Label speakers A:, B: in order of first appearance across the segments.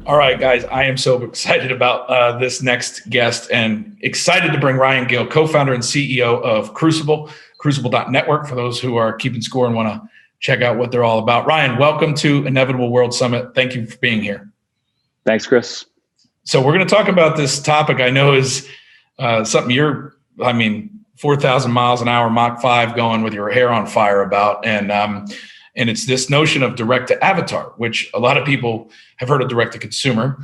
A: All right, guys, I am so excited about this next guest and excited to bring Ryan Gill, co-founder and CEO of Crucible.Network, for those who are keeping score and want to check out what they're all about. Ryan, welcome to Inevitable World Summit. Thank you for being here.
B: Thanks, Chris.
A: So we're going to talk about this topic I know is something 4,000 miles an hour, Mach 5 going with your hair on fire about. And it's this notion of direct to avatar, which a lot of people have heard of direct to consumer.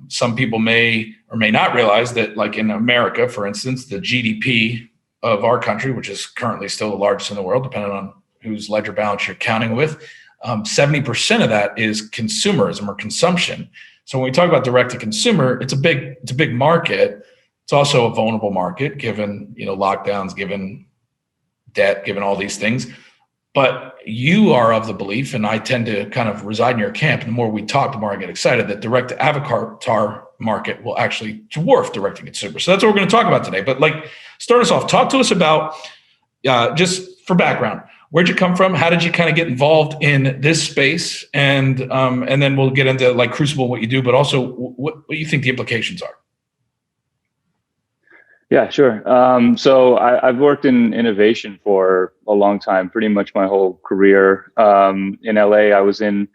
A: Some people may or may not realize that, like in America, for instance, the GDP of our country, which is currently still the largest in the world, depending on whose ledger balance you're counting with, 70% of that is consumerism or consumption. So when we talk about direct to consumer, it's a big market. It's also a vulnerable market, given lockdowns, given debt, given all these things. But you are of the belief, and I tend to kind of reside in your camp, and the more we talk, the more I get excited, that direct to avatar market will actually dwarf direct to consumer. So that's what we're going to talk about today. But start us off. Talk to us about, just for background, where'd you come from? How did you kind of get involved in this space? And then we'll get into Crucible, what you do, but also what you think the implications are.
B: Yeah, sure. So I've worked in innovation for a long time, pretty much my whole career. In LA, I was in a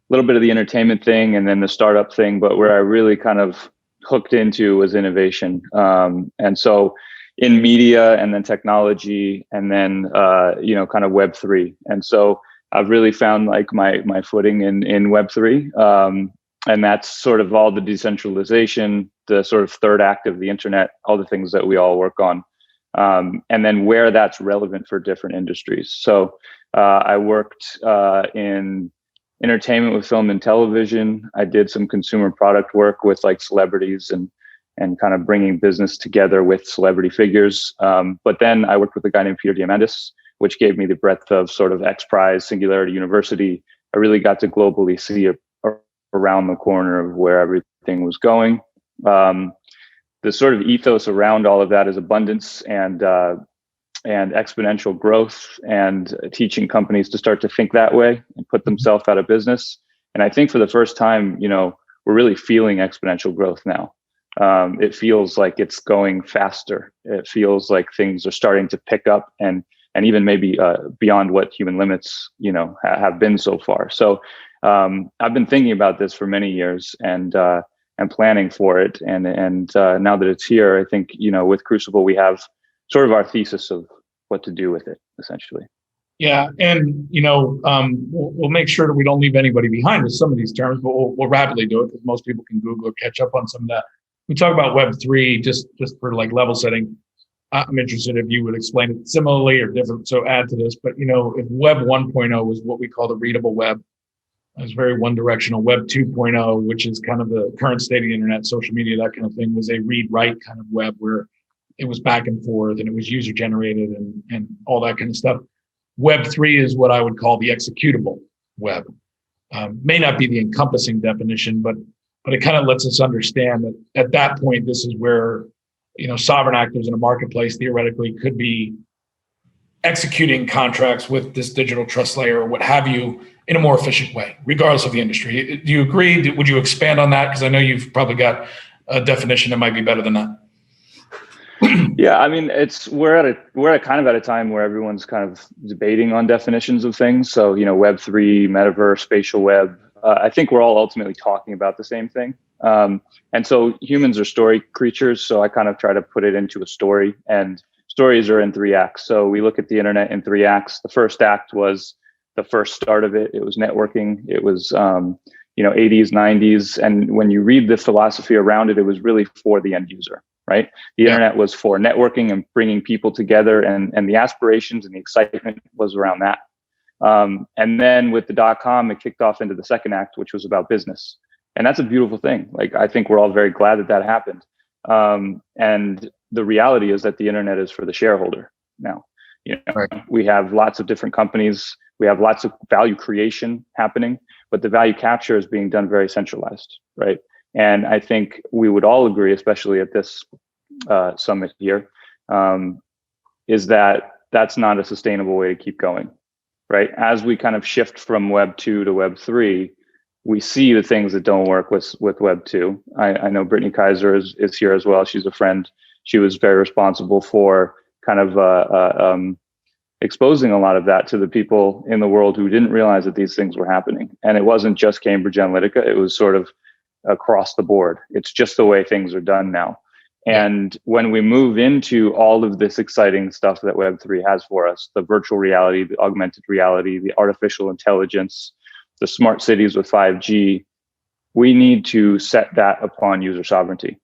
B: little bit of the entertainment thing and then the startup thing, but where I really kind of hooked into was innovation. And so in media and then technology and then, kind of Web3. And so I've really found my footing in Web3. And that's sort of all the decentralization, the sort of third act of the internet, all the things that we all work on, and then where that's relevant for different industries. So I worked in entertainment with film and television. I did some consumer product work with celebrities and kind of bringing business together with celebrity figures. But then I worked with a guy named Peter Diamandis, which gave me the breadth of sort of X Prize, Singularity University. I really got to globally see around the corner of where everything was going. The sort of ethos around all of that is abundance and exponential growth, and teaching companies to start to think that way and put themselves out of business. And I think for the first time, we're really feeling exponential growth now. It feels like it's going faster. It feels like things are starting to pick up and even maybe beyond what human limits, have been so far. So I've been thinking about this for many years and planning for it. And now that it's here, I think, with Crucible, we have sort of our thesis of what to do with it, essentially.
A: Yeah. And, we'll make sure that we don't leave anybody behind with some of these terms, but we'll rapidly do it because most people can Google or catch up on some of that. We talk about Web3 just for level setting. I'm interested if you would explain it similarly or different. So add to this, but if Web 1.0 was what we call the readable web, it's very one directional. Web 2.0, which is kind of the current state of the internet, social media, that kind of thing, was a read-write kind of web where it was back and forth and it was user generated and all that kind of stuff. Web 3 is what I would call the executable web. May not be the encompassing definition, but it kind of lets us understand that at that point, this is where sovereign actors in a marketplace theoretically could be executing contracts with this digital trust layer or what have you in a more efficient way, regardless of the industry. Do you agree? Would you expand on that? Because I know you've probably got a definition that might be better than that.
B: Yeah, I mean, we're kind of at a time where everyone's kind of debating on definitions of things. So, Web3, metaverse, spatial web. I think we're all ultimately talking about the same thing. And so humans are story creatures. So I kind of try to put it into a story, and stories are in 3 acts. So we look at the internet in 3 acts. The first act was the first start of it. It was networking. It was, 80s, 90s. And when you read the philosophy around it, it was really for the end user, right? The internet was for networking and bringing people together, and the aspirations and the excitement was around that. And then with the .com, it kicked off into the second act, which was about business. And that's a beautiful thing. I think we're all very glad that happened. And the reality is that the internet is for the shareholder now. Right. We have lots of different companies. We have lots of value creation happening, but the value capture is being done very centralized, right? And I think we would all agree, especially at this summit here, is that that's not a sustainable way to keep going, right? As we kind of shift from Web 2 to Web 3, we see the things that don't work with Web 2. I know Brittany Kaiser is here as well. She's a friend. She was very responsible for kind of exposing a lot of that to the people in the world who didn't realize that these things were happening. And it wasn't just Cambridge Analytica. It was sort of across the board. It's just the way things are done now. And when we move into all of this exciting stuff that Web3 has for us, the virtual reality, the augmented reality, the artificial intelligence, the smart cities with 5G, we need to set that upon user sovereignty.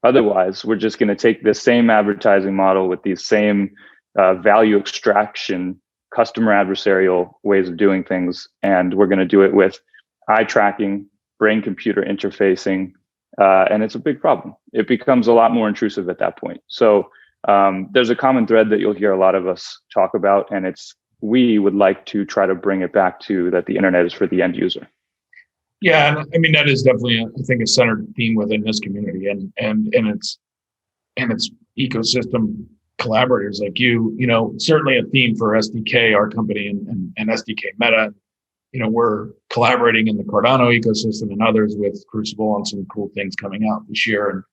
B: Otherwise, we're just going to take this same advertising model with these same value extraction, customer adversarial ways of doing things, and we're going to do it with eye tracking, brain-computer interfacing, and it's a big problem. It becomes a lot more intrusive at that point. So there's a common thread that you'll hear a lot of us talk about, and we would like to try to bring it back to that the internet is for the end user.
A: Yeah, and I mean that is definitely, I think, a centered theme within this community, and its ecosystem collaborators like you. You know, certainly a theme for SDK, our company, and SDK Meta. You know, we're collaborating in the Cardano ecosystem and others with Crucible on some cool things coming out this year, and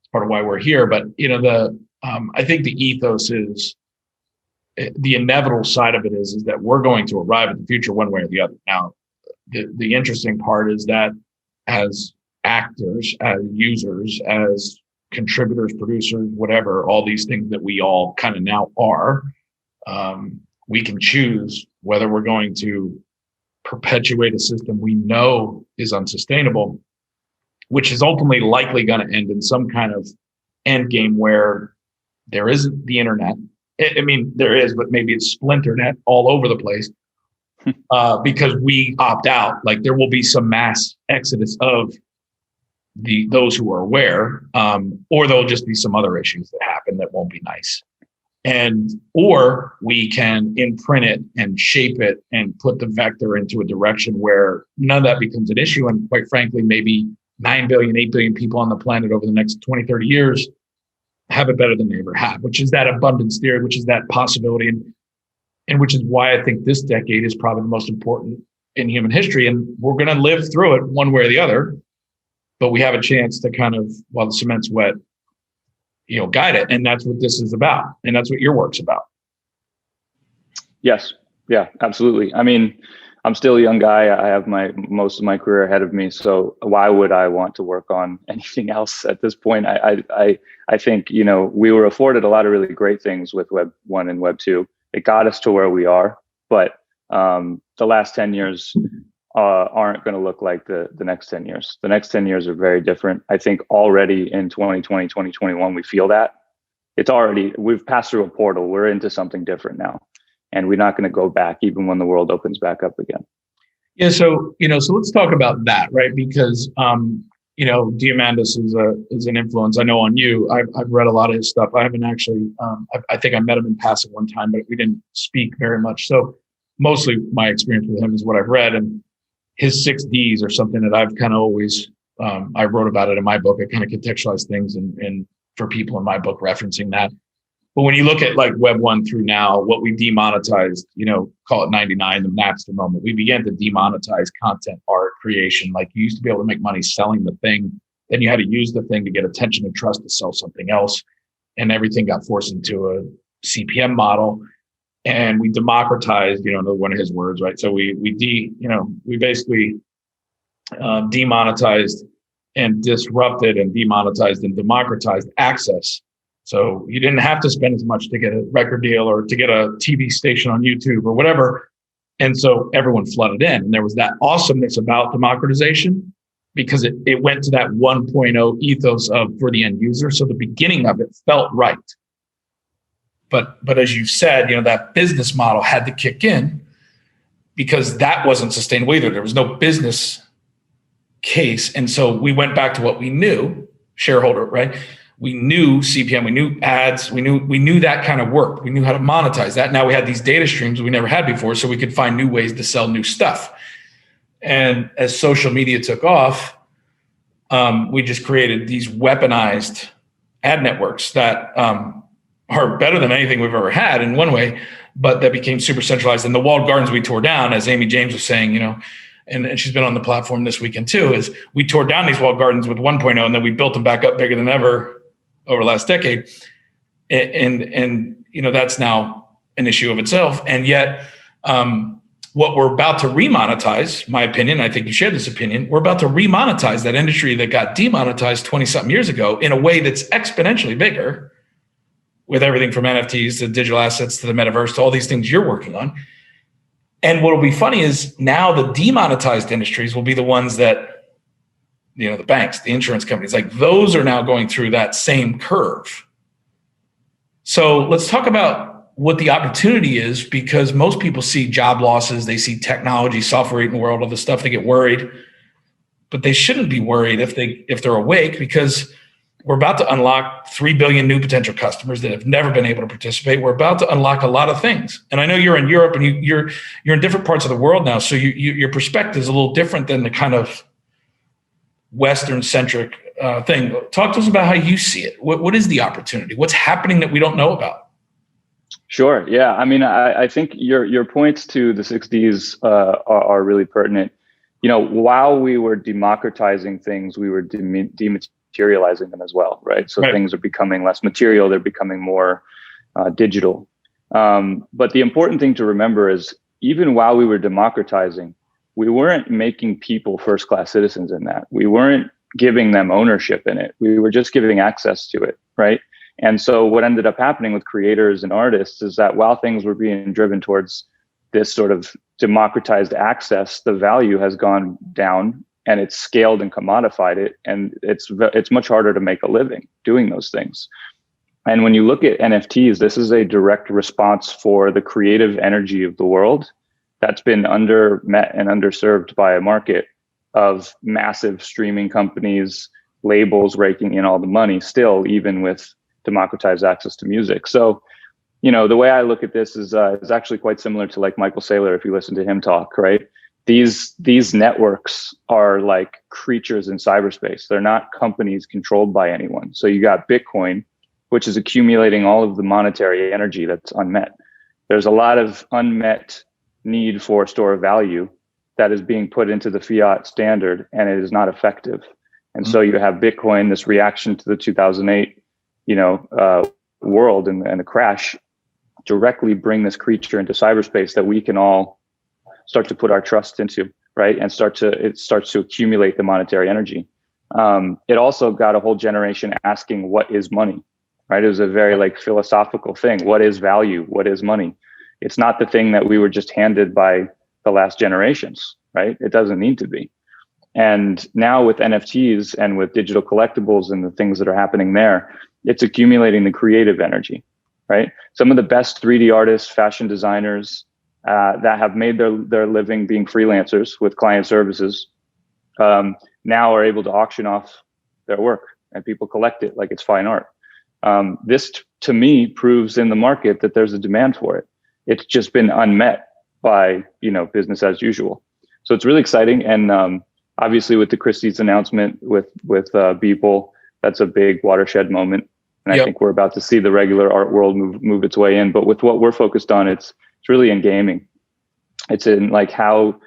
A: it's part of why we're here. But you know, I think the ethos is the inevitable side of it is that we're going to arrive at the future one way or the other. Now, the interesting part is that as actors, as users, as contributors, producers, whatever, all these things that we all kind of now are, we can choose whether we're going to perpetuate a system we know is unsustainable, which is ultimately likely going to end in some kind of end game where there isn't the internet. I mean, there is, but maybe it's splinternet all over the place. Because we opt out. Like there will be some mass exodus of those who are aware, or there'll just be some other issues that happen that won't be nice. Or we can imprint it and shape it and put the vector into a direction where none of that becomes an issue. And quite frankly, maybe 9 billion, 8 billion people on the planet over the next 20, 30 years have it better than they ever have, which is that abundance theory, which is that possibility. And which is why I think this decade is probably the most important in human history. And we're going to live through it one way or the other, but we have a chance to kind of, while the cement's wet, you know, guide it. And that's what this is about. And that's what your work's about.
B: Yes. Yeah, absolutely. I mean, I'm still a young guy. I have most of my career ahead of me. So why would I want to work on anything else at this point? I think, you know, we were afforded a lot of really great things with Web 1 and Web 2. It got us to where we are, but the last 10 years aren't going to look like the next 10 years. The next 10 years are very different. I think already in 2020, 2021, we feel that. We've passed through a portal. We're into something different now. And we're not going to go back even when the world opens back up again.
A: Yeah, so let's talk about that, right? Because Diamandis is an influence I know on you. I've read a lot of his stuff. I haven't actually. I think I met him in passing one time, but we didn't speak very much. So mostly my experience with him is what I've read, and his 6 Ds are something that I've kind of always. I wrote about it in my book. I kind of contextualize things and for people in my book referencing that. But when you look at like Web 1 through now, what we demonetized, call it 99, the Napster moment, we began to demonetize content, art, creation. Like you used to be able to make money selling the thing. Then you had to use the thing to get attention and trust to sell something else. And everything got forced into a CPM model. And we democratized, another one of his words, right? So we basically demonetized and disrupted and demonetized and democratized access. So you didn't have to spend as much to get a record deal or to get a TV station on YouTube or whatever. And so everyone flooded in. And there was that awesomeness about democratization because it went to that 1.0 ethos of for the end user. So the beginning of it felt right. But as you said, that business model had to kick in because that wasn't sustainable either. There was no business case. And so we went back to what we knew, shareholder, right? We knew CPM, we knew ads, we knew that kind of work. We knew how to monetize that. Now we had these data streams we never had before, so we could find new ways to sell new stuff. And as social media took off, we just created these weaponized ad networks that are better than anything we've ever had in one way, but that became super centralized. And the walled gardens we tore down, as Amy James was saying, and she's been on the platform this weekend too, is we tore down these walled gardens with 1.0 and then we built them back up bigger than ever over the last decade. And that's now an issue of itself. And yet, what we're about to remonetize, my opinion, I think you share this opinion, we're about to remonetize that industry that got demonetized 20-something years ago in a way that's exponentially bigger, with everything from NFTs to digital assets to the metaverse to all these things you're working on. And what will be funny is now the demonetized industries will be the ones that, the banks, the insurance companies, like those are now going through that same curve. So let's talk about what the opportunity is, because most people see job losses, they see technology, software eating the world, all this stuff, they get worried, but they shouldn't be worried if they're awake, because we're about to unlock 3 billion new potential customers that have never been able to participate. We're about to unlock a lot of things. And I know you're in Europe and you're in different parts of the world now. So your perspective is a little different than the kind of Western centric thing. Talk to us about how you see it. What is the opportunity? What's happening that we don't know about?
B: Sure. Yeah. I mean, I think your points to the 6Ds are really pertinent. While we were democratizing things, we were dematerializing them as well, right? So things are becoming less material, they're becoming more digital. But the important thing to remember is, even while we were democratizing, we weren't making people first-class citizens in that. We weren't giving them ownership in it. We were just giving access to it, right? And so what ended up happening with creators and artists is that while things were being driven towards this sort of democratized access, the value has gone down and it's scaled and commodified it. And it's much harder to make a living doing those things. And when you look at NFTs, this is a direct response for the creative energy of the world that's been undermet and underserved by a market of massive streaming companies, labels raking in all the money still, even with democratized access to music. So, the way I look at this is actually quite similar to like Michael Saylor, if you listen to him talk, right? These networks are like creatures in cyberspace. They're not companies controlled by anyone. So you got Bitcoin, which is accumulating all of the monetary energy that's unmet. There's a lot of unmet need for store of value that is being put into the fiat standard, and it is not effective. And so you have Bitcoin, this reaction to the 2008 world and the crash, directly bring this creature into cyberspace that we can all start to put our trust into, right? And it starts to accumulate the monetary energy. It also got a whole generation asking, what is money, right? It was a very philosophical thing. What is value? What is money? It's not the thing that we were just handed by the last generations, right? It doesn't need to be. And now with NFTs and with digital collectibles and the things that are happening there, it's accumulating the creative energy, right? Some of the best 3D artists, fashion designers that have made their living being freelancers with client services now are able to auction off their work and people collect it like it's fine art. This to me proves in the market that there's a demand for it. It's just been unmet by business as usual. So it's really exciting. And obviously with the Christie's announcement with Beeple, that's a big watershed moment. And I think we're about to see the regular art world move its way in. But with what we're focused on, it's really in gaming. It's in like how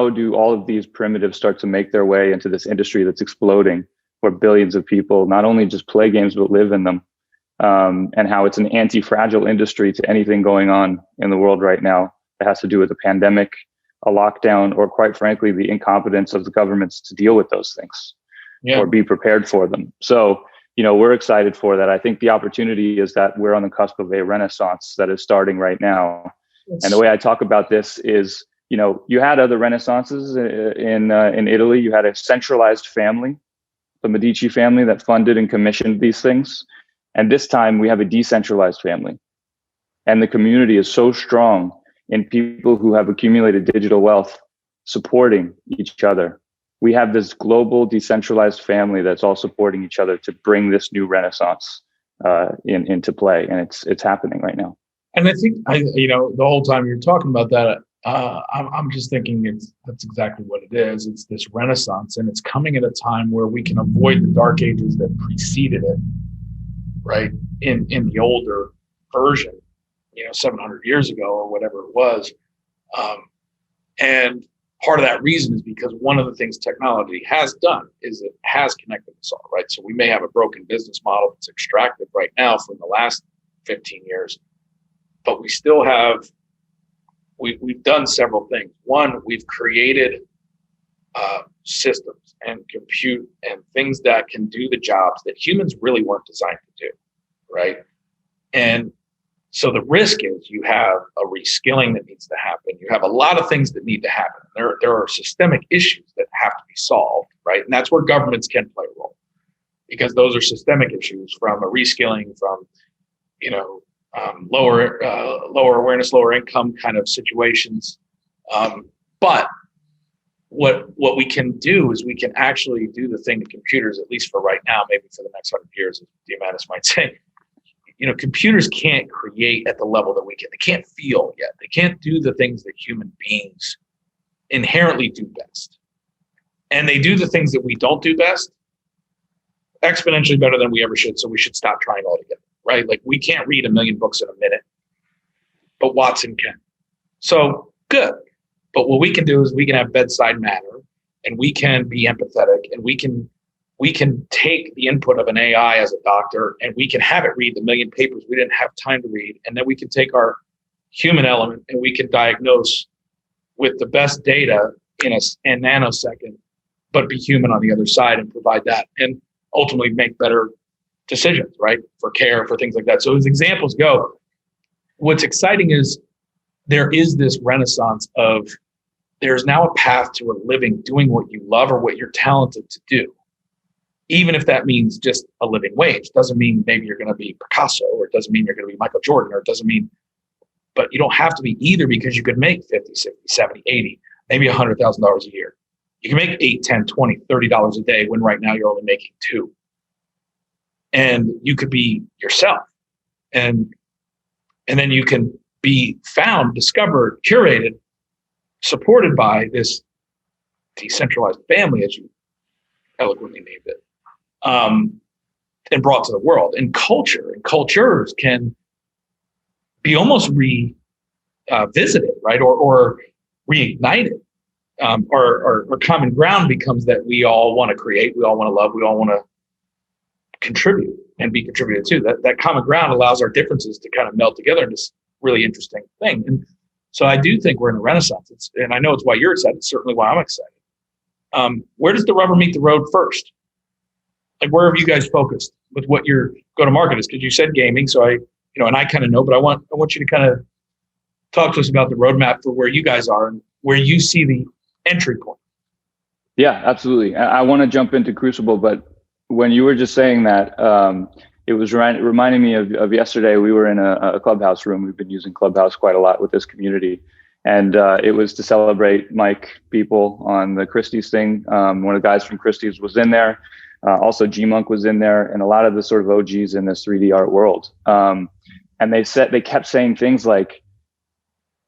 B: do all of these primitives start to make their way into this industry that's exploding, where billions of people not only just play games but live in them, and how it's an anti-fragile industry to anything going on in the world right now that has to do with a pandemic, a lockdown, or quite frankly, the incompetence of the governments to deal with those things or be prepared for them. So, we're excited for that. I think the opportunity is that we're on the cusp of a renaissance that is starting right now. And the way I talk about this is, you had other renaissances in Italy. You had a centralized family, the Medici family, that funded and commissioned these things. And this time we have a decentralized family. And the community is so strong in people who have accumulated digital wealth supporting each other. We have this global decentralized family that's all supporting each other to bring this new renaissance into play. And it's happening right now.
A: And I think, the whole time you're talking about that, I'm just thinking that's exactly what it is. It's this renaissance, and it's coming at a time where we can avoid the dark ages that preceded it, right? In the older version, 700 years ago or whatever it was. And part of that reason is because one of the things technology has done is it has connected us all, right? So we may have a broken business model that's extracted right now from the last 15 years, but we still have, we've done several things. One, we've created systems and compute and things that can do the jobs that humans really weren't designed to do, right? And so the risk is you have a reskilling that needs to happen. You have a lot of things that need to happen. There are systemic issues that have to be solved, right? And that's where governments can play a role, because those are systemic issues, from a reskilling, from lower awareness, lower income kind of situations. But what we can do is we can actually do the thing to computers, at least for right now, maybe for the next 100 years, as Diamantis might say. Computers can't create at the level that we can. They can't feel yet. They can't do the things that human beings inherently do best. And they do the things that we don't do best exponentially better than we ever should. So we should stop trying altogether, right? Like, we can't read 1 million books in a minute, but Watson can. So good. But what we can do is we can have bedside manner, and we can be empathetic, and we can take the input of an AI as a doctor, and we can have it read the 1 million papers we didn't have time to read. And then we can take our human element and we can diagnose with the best data in a nanosecond, but be human on the other side and provide that, and ultimately make better decisions, right? For care, for things like that. So as examples go, what's exciting is there is this renaissance of, there's now a path to a living doing what you love or what you're talented to do. Even if that means just a living wage. Doesn't mean maybe you're going to be Picasso, or it doesn't mean you're going to be Michael Jordan, or it doesn't mean, but you don't have to be either, because you could make 50, 60, 70, 80, maybe $100,000 a year. You can make $8, $10, $20, $30 a day, when right now you're only making $2. And you could be yourself. And then you can be found, discovered, curated, supported by this decentralized family, as you eloquently named it, and brought to the world. And cultures can be almost revisited, right? Or reignited. Our common ground becomes that we all want to create, we all want to love, we all want to contribute and be contributed to. That common ground allows our differences to kind of melt together in this really interesting thing. And so I do think we're in a renaissance. And I know it's why you're excited. It's certainly why I'm excited. Where does the rubber meet the road first? Like, where have you guys focused with what your go-to-market is? Because you said gaming, so and I kind of know, but I want you to kind of talk to us about the roadmap for where you guys are and where you see the entry point.
B: Yeah, absolutely. I want to jump into Crucible, but when you were just saying that, it was reminding me of yesterday. We were in a Clubhouse room. We've been using Clubhouse quite a lot with this community. And it was to celebrate Mike people on the Christie's thing. One of the guys from Christie's was in there. Also, G-Monk was in there, and a lot of the sort of OGs in this 3D art world. And they kept saying things like,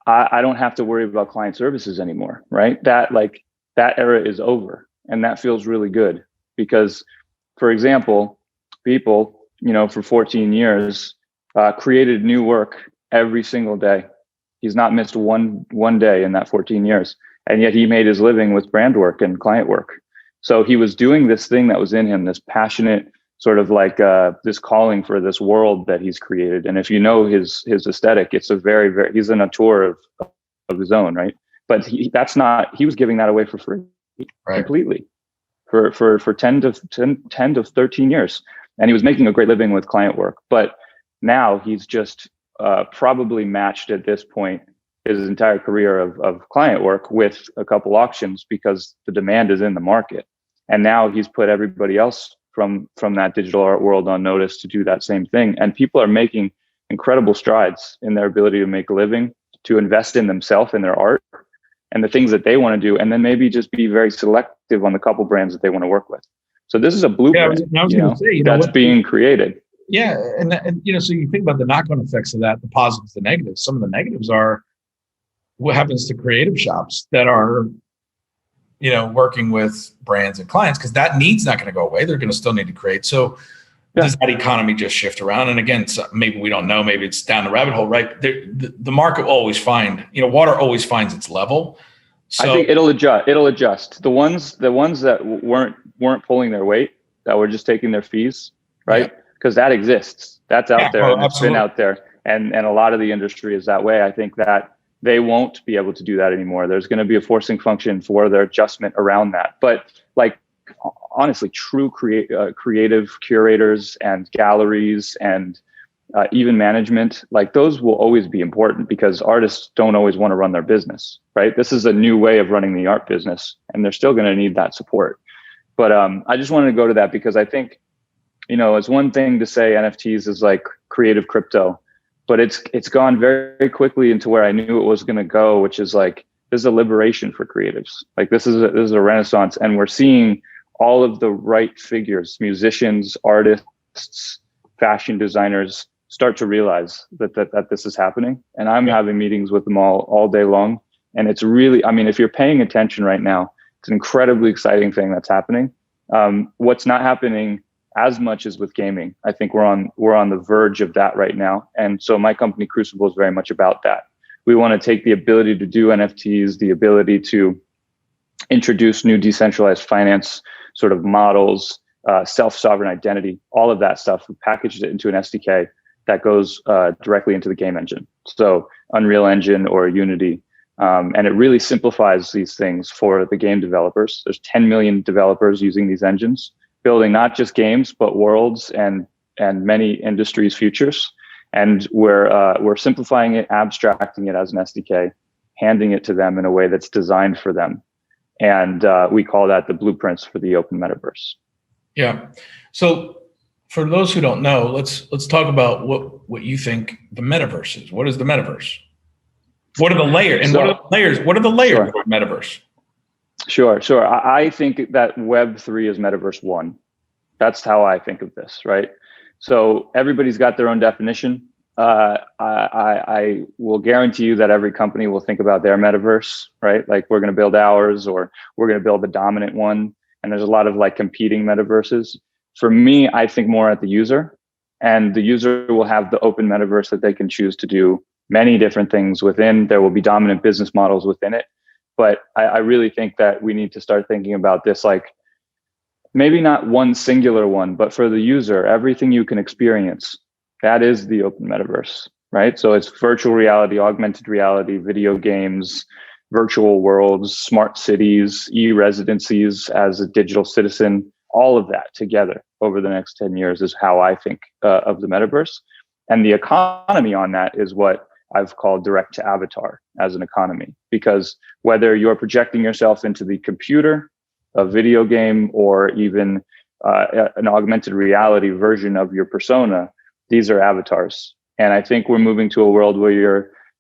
B: I don't have to worry about client services anymore, right? That era is over. And that feels really good because, for example, people, for 14 years, created new work every single day. He's not missed one day in that 14 years. And yet he made his living with brand work and client work. So he was doing this thing that was in him, this passionate sort of this calling for this world that he's created. And if you know his aesthetic, it's a very, very, he's an auteur of his own, right? But he was giving that away for free, right? Completely for 10 to 13 years. And he was making a great living with client work. But now he's just probably matched at this point his entire career of client work with a couple auctions because the demand is in the market. And now he's put everybody else from that digital art world on notice to do that same thing. And people are making incredible strides in their ability to make a living, to invest in themselves and their art and the things that they want to do. And then maybe just be very selective on the couple brands that they want to work with. So this is a blueprint that's being created.
A: Yeah. And so you think about the knock-on effects of that, the positives, the negatives. Some of the negatives are what happens to creative shops that are, working with brands and clients, because that need's not going to go away. They're going to still need to create. So does that economy just shift around? And again, maybe we don't know, maybe it's down the rabbit hole, right? The market will always find, water always finds its level.
B: I think it'll adjust. It'll adjust. The ones that weren't pulling their weight, that were just taking their fees, right? Because that exists. That's out there, and it's been out there. And a lot of the industry is that way. I think that they won't be able to do that anymore. There's going to be a forcing function for their adjustment around that. But like, honestly, true creative curators and galleries and even management, like those will always be important, because artists don't always want to run their business, right? This is a new way of running the art business, and they're still going to need that support. But I just wanted to go to that because I think, it's one thing to say NFTs is like creative crypto, but it's gone very quickly into where I knew it was going to go, which is like, there's a liberation for creatives. Like this is a renaissance, and we're seeing all of the right figures, musicians, artists, fashion designers, start to realize that this is happening. And I'm having meetings with them all day long. And it's really, if you're paying attention right now, it's an incredibly exciting thing that's happening. What's not happening as much as with gaming. I think we're on the verge of that right now. And so my company Crucible is very much about that. We want to take the ability to do NFTs, the ability to introduce new decentralized finance sort of models, self-sovereign identity, all of that stuff. We packaged it into an SDK that goes directly into the game engine. So Unreal Engine or Unity. And it really simplifies these things for the game developers. There's 10 million developers using these engines, building not just games, but worlds and many industries' futures. And we're simplifying it, abstracting it as an SDK, handing it to them in a way that's designed for them. And we call that the blueprints for the Open Metaverse.
A: Yeah. So for those who don't know, let's talk about what you think the metaverse is. What is the metaverse? What are the layers? And what are the layers of metaverse?
B: Sure. I think that Web3 is Metaverse 1. That's how I think of this, right? So everybody's got their own definition. I will guarantee you that every company will think about their metaverse, right? Like we're going to build ours, or we're going to build the dominant one. And there's a lot of like competing metaverses. For me, I think more at the user, and the user will have the open metaverse that they can choose to do many different things within. There will be dominant business models within it. But I really think that we need to start thinking about this, like maybe not one singular one, but for the user, everything you can experience, that is the open metaverse, right? So it's virtual reality, augmented reality, video games, virtual worlds, smart cities, e-residencies as a digital citizen, all of that together over the next 10 years is how I think of the metaverse. And the economy on that is what I've called direct to avatar as an economy, because whether you're projecting yourself into the computer, a video game, or even an augmented reality version of your persona, these are avatars. And I think we're moving to a world where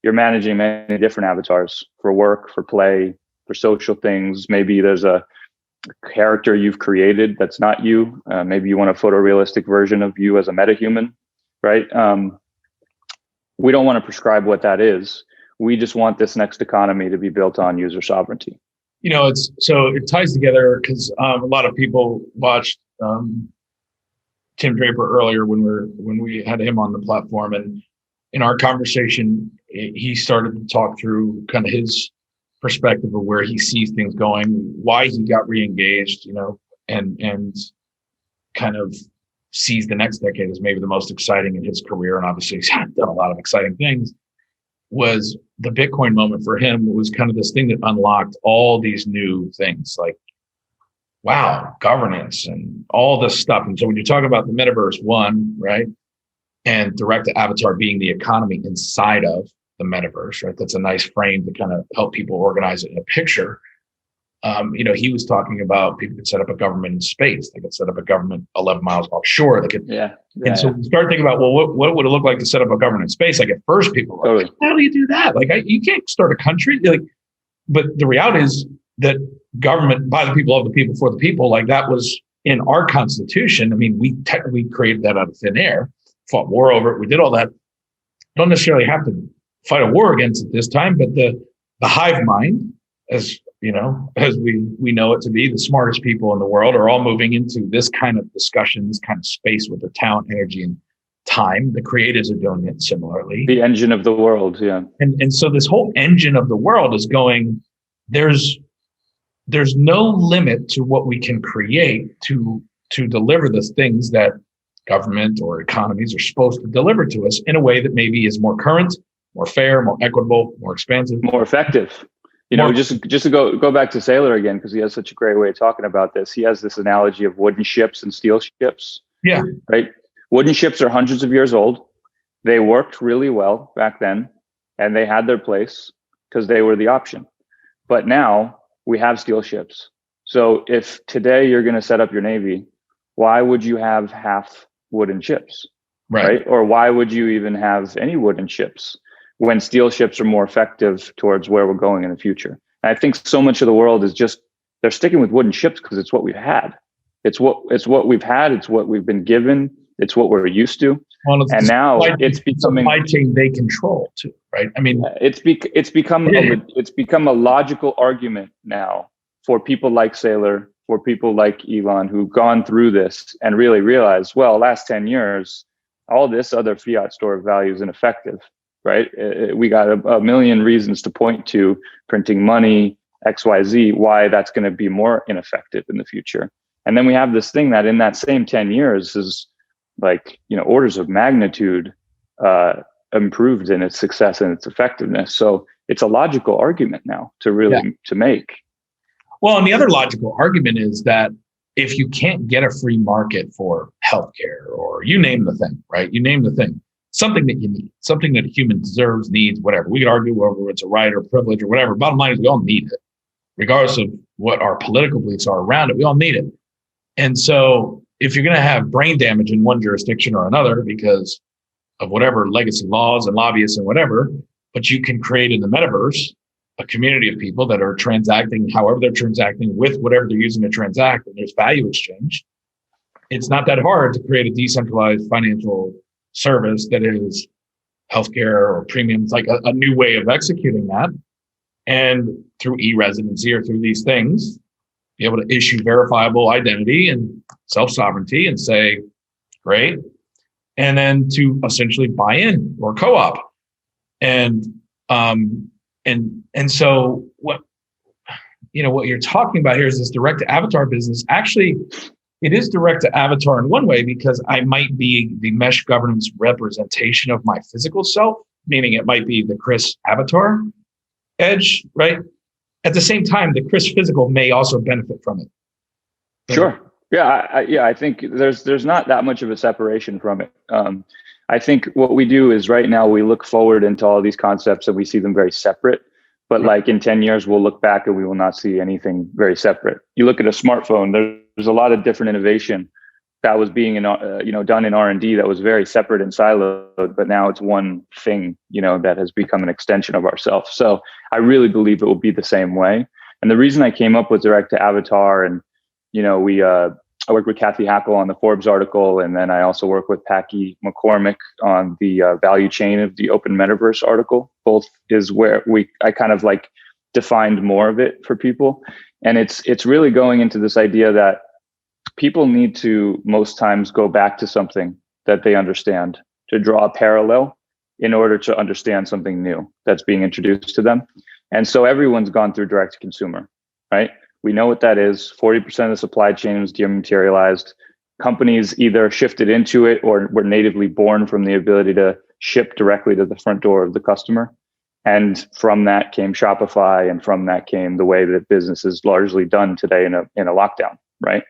B: you're managing many different avatars for work, for play, for social things. Maybe there's a character you've created that's not you. Maybe you want a photorealistic version of you as a metahuman, right? We don't want to prescribe what that is. We just want this next economy to be built on user sovereignty.
A: It ties together because a lot of people watched Tim Draper earlier when we had him on the platform, and in our conversation, he started to talk through kind of his perspective of where he sees things going, why he got re-engaged, and kind of sees the next decade as maybe the most exciting in his career. And obviously he's done a lot of exciting things. Was the Bitcoin moment for him was kind of this thing that unlocked all these new things, like, wow, governance and all this stuff. And so when you talk about the metaverse, one, right, and direct to avatar being the economy inside of the metaverse, right? That's a nice frame to kind of help people organize it in a picture. He was talking about people could set up a government in space. They could set up a government 11 miles offshore. They could, so we start thinking about, well, what would it look like to set up a government in space? Like at first, people were like, how do you do that? Like, you can't start a country. But the reality is that government by the people, of the people, for the people, like that was in our Constitution. I mean, we technically created that out of thin air, fought war over it. We did all that. Don't necessarily have to fight a war against it this time, but the hive mind, as we know it to be, the smartest people in the world are all moving into this kind of discussion, this kind of space with their talent, energy, and time. The creators are doing it similarly.
B: The engine of the world, yeah.
A: And so this whole engine of the world is going there's no limit to what we can create to deliver the things that government or economies are supposed to deliver to us in a way that maybe is more current, more fair, more equitable, more expansive,
B: more effective. Just to go back to Saylor again, because he has such a great way of talking about this. He has this analogy of wooden ships and steel ships.
A: Yeah.
B: Right. Wooden ships are hundreds of years old. They worked really well back then, and they had their place because they were the option. But now we have steel ships. So if today you're going to set up your Navy, why would you have half wooden ships? Right? Or why would you even have any wooden ships when steel ships are more effective towards where we're going in the future? And I think so much of the world is just, they're sticking with wooden ships because it's what we've had. It's what we've had. It's what we've been given. It's what we're used to. Well, and now it's becoming
A: supply chain they control too, right? I mean,
B: it's become a logical argument now for people like Saylor, for people like Elon, who've gone through this and really realized, well, last 10 years, all this other fiat store of value is ineffective, right? We got a million reasons to point to, printing money, XYZ, why that's going to be more ineffective in the future. And then we have this thing that in that same 10 years is like, orders of magnitude improved in its success and its effectiveness. So it's a logical argument now to make.
A: Well, and the other logical argument is that if you can't get a free market for healthcare, or you name the thing, right? You name the thing, something that you need, something that a human deserves, needs, whatever. We could argue whether it's a right or privilege or whatever. Bottom line is we all need it, regardless of what our political beliefs are around it. We all need it. And so if you're going to have brain damage in one jurisdiction or another because of whatever legacy laws and lobbyists and whatever, but you can create in the metaverse a community of people that are transacting however they're transacting with whatever they're using to transact, and there's value exchange. It's not that hard to create a decentralized financial service that is healthcare or premiums, like a new way of executing that. And through e-residency or through these things, be able to issue verifiable identity and self-sovereignty and say, great. And then to essentially buy in or co-op. And so what you're talking about here is this direct to avatar business. Actually, it is direct to avatar in one way, because I might be the mesh governance representation of my physical self, meaning it might be the Chris avatar edge, right? At the same time, the Chris physical may also benefit from it.
B: Sure. Yeah. I think there's not that much of a separation from it. I think what we do is right now we look forward into all these concepts and we see them very separate. But like in 10 years, we'll look back and we will not see anything very separate. You look at a smartphone, there's a lot of different innovation that was being done in R&D that was very separate and siloed, but now it's one thing, that has become an extension of ourselves. So I really believe it will be the same way. And the reason I came up with direct to avatar, and I work with Kathy Hackle on the Forbes article, and then I also work with Packy McCormick on the value chain of the Open Metaverse article. Both is where I kind of like defined more of it for people. And it's really going into this idea that people need to most times go back to something that they understand to draw a parallel in order to understand something new that's being introduced to them. And so everyone's gone through direct to consumer, right? We know what that is. 40% of the supply chain was dematerialized. Companies either shifted into it or were natively born from the ability to ship directly to the front door of the customer. And from that came Shopify, and from that came the way that business is largely done today in a lockdown, right?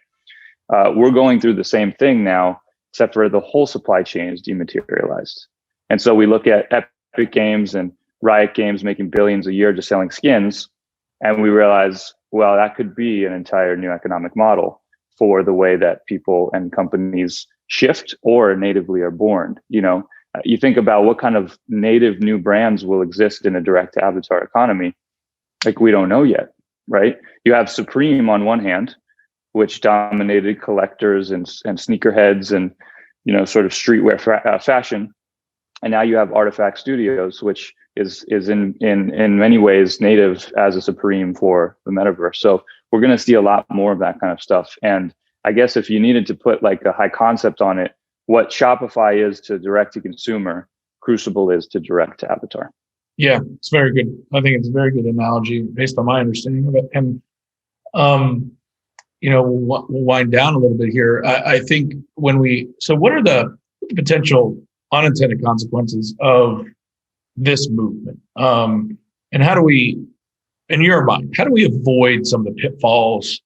B: We're going through the same thing now, except for the whole supply chain is dematerialized. And so we look at Epic Games and Riot Games making billions a year just selling skins, and we realize, well, that could be an entire new economic model for the way that people and companies shift or natively are born. You think about what kind of native new brands will exist in a direct to avatar economy. Like, we don't know yet, right? You have Supreme on one hand, which dominated collectors and sneakerheads and, sort of streetwear fashion. And now you have Artifact Studios, which is in many ways native as a Supreme for the metaverse. So we're going to see a lot more of that kind of stuff. And I guess if you needed to put like a high concept on it, what Shopify is to direct to consumer, Crucible is to direct to avatar.
A: Yeah, it's very good. I think it's a very good analogy based on my understanding of it. And, we'll wind down a little bit here. I think so what are the potential unintended consequences of this movement? And how do we, in your mind, how do we avoid some of the pitfalls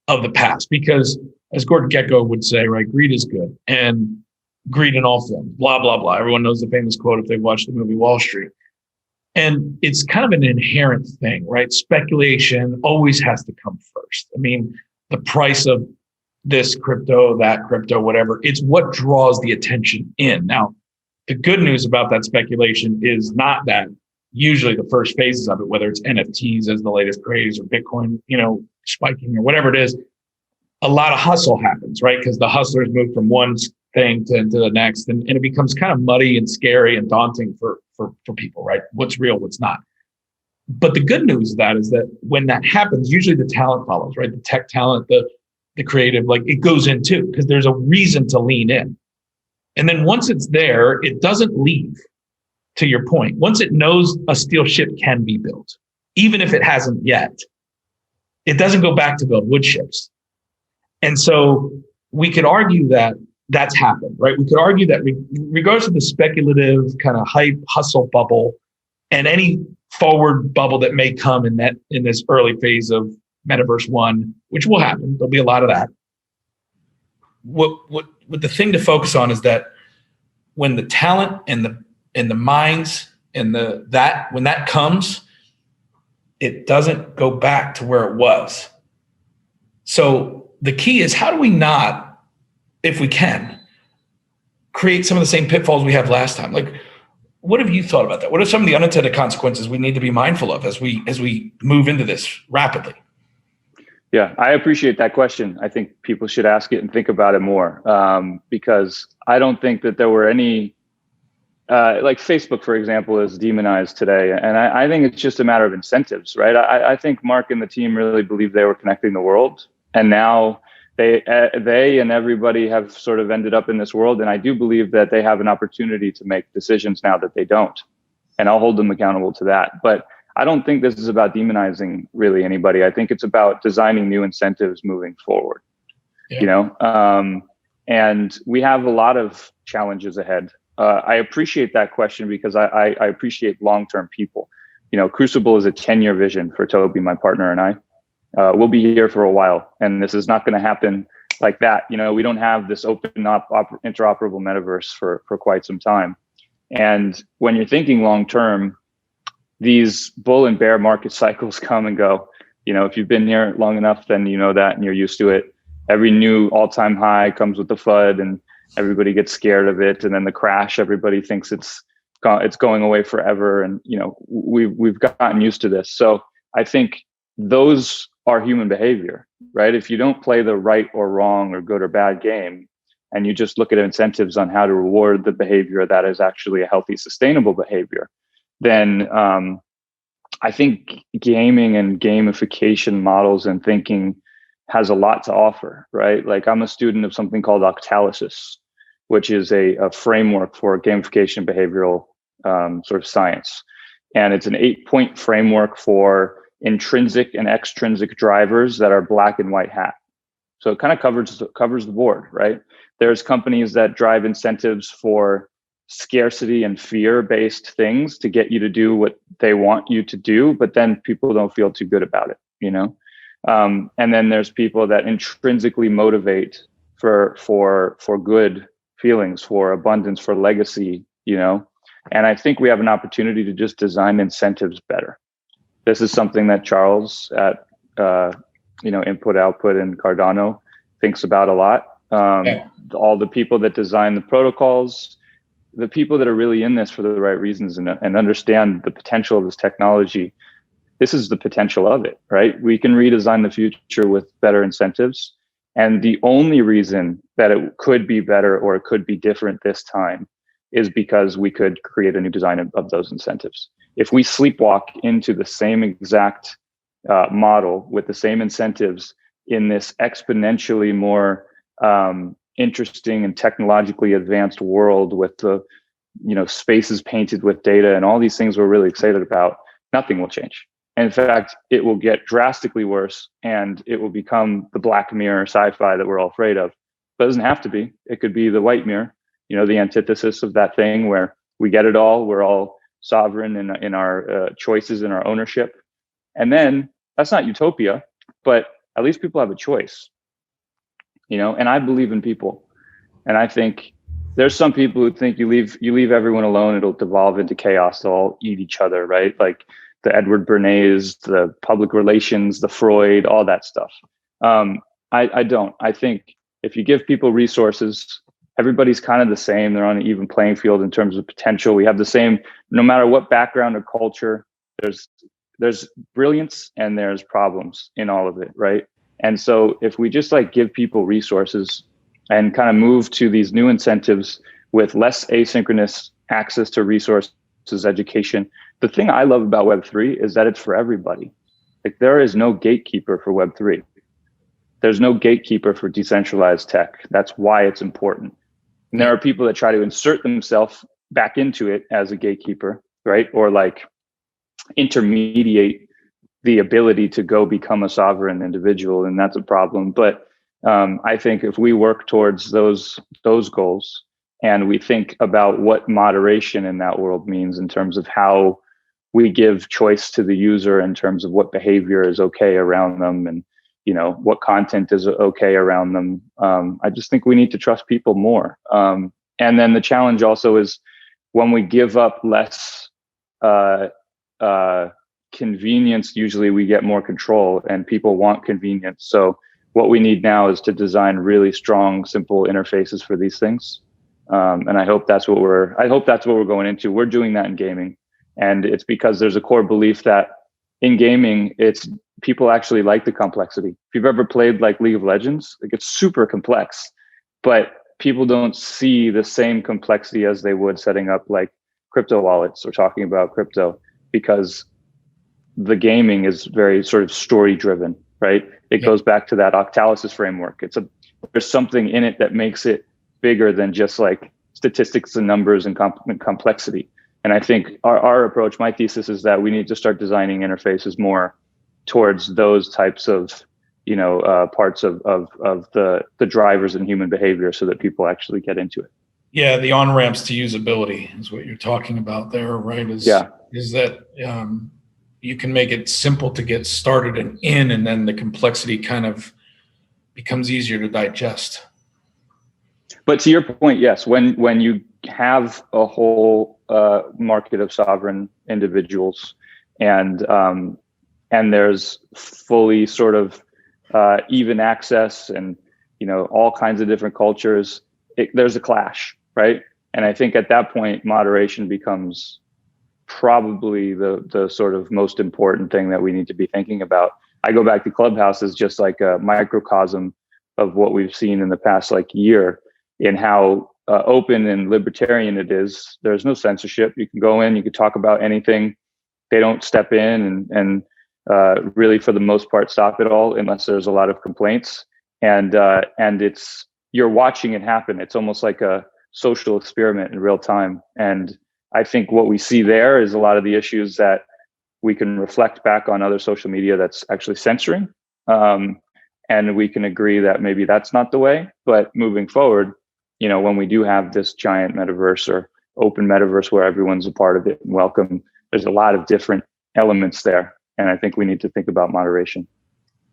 A: of the past? Because as Gordon Gekko would say, right, greed is good, and greed in all forms, blah, blah, blah. Everyone knows the famous quote if they've watched the movie Wall Street. And it's kind of an inherent thing, right? Speculation always has to come first. I mean, the price of this crypto, that crypto, whatever, it's what draws the attention in. Now, the good news about that speculation is not that usually the first phases of it, whether it's NFTs as the latest craze or Bitcoin, spiking or whatever it is, a lot of hustle happens, right? Because the hustlers move from one thing to the next, and it becomes kind of muddy and scary and daunting for people, right? What's real, what's not. But the good news of that is that when that happens, usually the talent follows, right? The tech talent, the creative, like it goes in too, because there's a reason to lean in. And then once it's there, it doesn't leave, to your point. Once it knows a steel ship can be built, even if it hasn't yet, it doesn't go back to build wood ships. And so we could argue that that's happened, right? We could argue that regardless of the speculative kind of hype hustle bubble and any forward bubble that may come in this early phase of Metaverse 1, which will happen, there'll be a lot of that. What the thing to focus on is that when the talent and the minds and when that comes, it doesn't go back to where it was. So the key is, how do we not, if we can, create some of the same pitfalls we had last time? Like, what have you thought about that? What are some of the unintended consequences we need to be mindful of as we move into this rapidly?
B: Yeah, I appreciate that question. I think people should ask it and think about it more, because I don't think that there were any, like Facebook, for example, is demonized today. And I think it's just a matter of incentives, right? I think Mark and the team really believed they were connecting the world. And now they and everybody have sort of ended up in this world. And I do believe that they have an opportunity to make decisions now that they don't. And I'll hold them accountable to that. But I don't think this is about demonizing really anybody. I think it's about designing new incentives moving forward. Yeah. And we have a lot of challenges ahead. I appreciate that question because I appreciate long-term people. Crucible is a 10-year vision for Toby, my partner, and I. We'll be here for a while, and this is not going to happen like that. We don't have this open interoperable metaverse for quite some time. And when you're thinking long-term, these bull and bear market cycles come and go. If you've been here long enough, then you know that and you're used to it. Every new all-time high comes with the FUD, and everybody gets scared of it. And then the crash, everybody thinks it's going away forever. And we've gotten used to this. So I think those are human behavior, right? If you don't play the right or wrong or good or bad game, and you just look at incentives on how to reward the behavior that is actually a healthy, sustainable behavior, then I think gaming and gamification models and thinking has a lot to offer, right? Like, I'm a student of something called Octalysis, which is a framework for gamification behavioral sort of science. And it's an 8-point framework for intrinsic and extrinsic drivers that are black and white hat. So it kind of covers the board, right? There's companies that drive incentives for scarcity and fear-based things to get you to do what they want you to do, but then people don't feel too good about it, and then there's people that intrinsically motivate for good feelings, for abundance, for legacy, and I think we have an opportunity to just design incentives better. This is something that Charles at Input Output and Cardano thinks about a lot. All the people that design the protocols, the people that are really in this for the right reasons and understand the potential of this technology. This is the potential of it, right? We can redesign the future with better incentives. And the only reason that it could be better or it could be different this time is because we could create a new design of those incentives. If we sleepwalk into the same exact model with the same incentives in this exponentially more interesting and technologically advanced world with the spaces painted with data and all these things we're really excited about, nothing will change. And in fact, it will get drastically worse, and it will become the Black Mirror sci-fi that we're all afraid of. But it doesn't have to be. It could be the white mirror, the antithesis of that thing where we get it all. We're all sovereign in our choices and our ownership. And then that's not utopia, but at least people have a choice, and I believe in people. And I think there's some people who think you leave everyone alone, it'll devolve into chaos. They'll all eat each other, right? Like the Edward Bernays, the public relations, the Freud, all that stuff. I don't. I think if you give people resources, everybody's kind of the same. They're on an even playing field in terms of potential. We have the same, no matter what background or culture, there's brilliance and there's problems in all of it, right? And so if we just give people resources and kind of move to these new incentives with less asynchronous access to resources, education. The thing I love about Web3 is that it's for everybody. There is no gatekeeper for Web3. There's no gatekeeper for decentralized tech. That's why it's important. And there are people that try to insert themselves back into it as a gatekeeper, right? Or intermediate the ability to go become a sovereign individual, and that's a problem. But I think if we work towards those goals and we think about what moderation in that world means in terms of how we give choice to the user in terms of what behavior is okay around them and what content is okay around them, I just think we need to trust people more. And then the challenge also is when we give up less convenience, usually we get more control, and people want convenience. So what we need now is to design really strong, simple interfaces for these things. And I hope that's what we're going into. We're doing that in gaming. And it's because there's a core belief that in gaming, people actually like the complexity. If you've ever played League of Legends, it's super complex, but people don't see the same complexity as they would setting up crypto wallets or talking about crypto, because the gaming is very sort of story driven, right? It goes back to that Octalysis framework. There's something in it that makes it bigger than just statistics and numbers and complexity. And I think our approach, my thesis is that we need to start designing interfaces more towards those types of, parts of the drivers in human behavior so that people actually get into it.
A: Yeah, the on-ramps to usability is what you're talking about there, right? Is that you can make it simple to get started and then the complexity kind of becomes easier to digest.
B: But to your point, yes, when you have a whole market of sovereign individuals and there's fully sort of even access and all kinds of different cultures, there's a clash, right? And I think at that point, moderation becomes probably the sort of most important thing that we need to be thinking about. I go back to Clubhouse as just a microcosm of what we've seen in the past year in how open and libertarian it is. There's no censorship. You can go in, you can talk about anything. They don't step in and really for the most part stop it all unless there's a lot of complaints. And you're watching it happen. It's almost like a social experiment in real time. And I think what we see there is a lot of the issues that we can reflect back on other social media that's actually censoring. And we can agree that maybe that's not the way. But moving forward, when we do have this giant metaverse or open metaverse where everyone's a part of it and welcome, there's a lot of different elements there. And I think we need to think about moderation.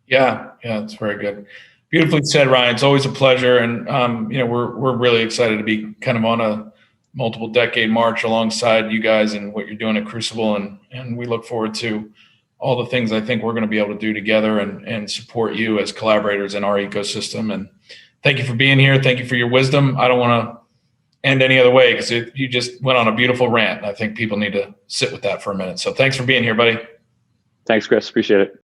B: Yeah,
A: it's very good. Beautifully said, Ryan. It's always a pleasure. And, we're really excited to be kind of on a multiple decade march alongside you guys and what you're doing at Crucible. And we look forward to all the things I think we're going to be able to do together and support you as collaborators in our ecosystem. And thank you for being here. Thank you for your wisdom. I don't want to end any other way because you just went on a beautiful rant. I think people need to sit with that for a minute. So thanks for being here, buddy.
B: Thanks, Chris. Appreciate it.